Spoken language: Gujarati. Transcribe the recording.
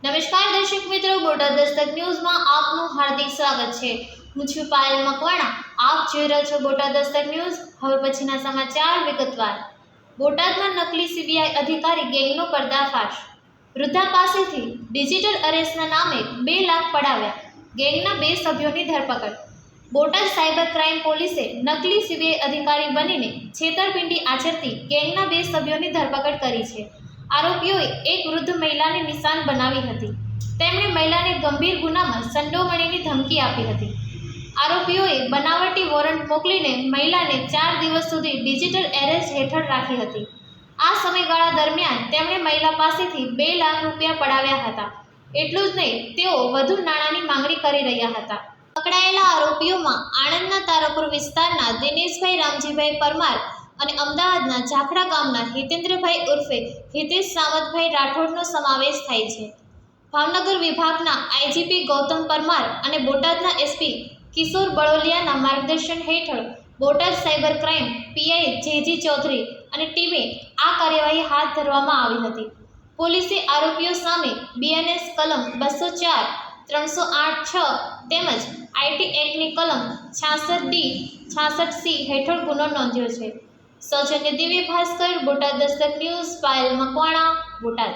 નમસ્કાર દર્શક મિત્રો, બોટાદ દસ્તક ન્યૂઝમાં આપનું હાર્દિક સ્વાગત છે। હું છું પાયલ મકવાણા। આપ જોઈ રહ્યા છો બોટાદ દસ્તક ન્યૂઝ। હવે પછીના સમાચાર વિગતવાર। બોટાદમાં નકલી સીબીઆઈ અધિકારી ગેંગનો પર્દાફાશ। વૃદ્ધા પાસેથી ડિજિટલ અરેસ્ટના નામે 2 લાખ પડાવ્યા, ગેંગના 2 સભ્યોની ધરપકડ। બોટાદ સાયબર ક્રાઇમ પોલીસે નકલી સીબીઆઈ અધિકારી બનીને છેતરપિંડી આચરતી ગેંગના 2 સભ્યોની ધરપકડ કરી છે। આરોપીઓએ એક વૃદ્ધ મહિલાને નિશાન બનાવી હતી। તેમણે મહિલાને ગંભીર ગુનામાં સંડોવણીની ધમકી આપી હતી। આરોપીઓએ બનાવટી વોરંટ મોકલીને મહિલાને 4 દિવસ સુધી ડિજિટલ એરેસ્ટ હેઠળ રાખી હતી। આ સમયગાળા દરમિયાન તેમણે મહિલા પાસેથી 2 લાખ રૂપિયા પડાવ્યા હતા। એટલું જ નહીં, તેઓ વધુ નાણાંની માંગણી કરી રહ્યા હતા। પકડાયેલા આરોપીઓમાં આણંદના તારાપુર વિસ્તારના દિનેશભાઈ રામજીભાઈ પરમાર અને અમદાવાદના ઝાખડા ગામના હિતેન્દ્રભાઈ ઉર્ફે હિતેશ સામતભાઈ રાઠોડનો સમાવેશ થાય છે। ભાવનગર વિભાગના આઈજીપી ગૌતમ પરમાર અને બોટાદના એસપી કિશોર બળોલિયાના માર્ગદર્શન હેઠળ Botad cyber crime PI JG Chaudhary અને ટીમે આ કાર્યવાહી હાથ ધરવામાં આવી હતી। પોલીસે આરોપીઓ સામે બીએનએસ કલમ 204, 308(6) તેમજ આઈટી એક્ટની કલમ 66D, 66C હેઠળ ગુનો નોંધ્યો છે। સૌજન્ય દિવ્ય ભાસ્કર, બોટાદ દસ્તક ન્યૂઝ, પાયલ મકવાણા, બોટાદ।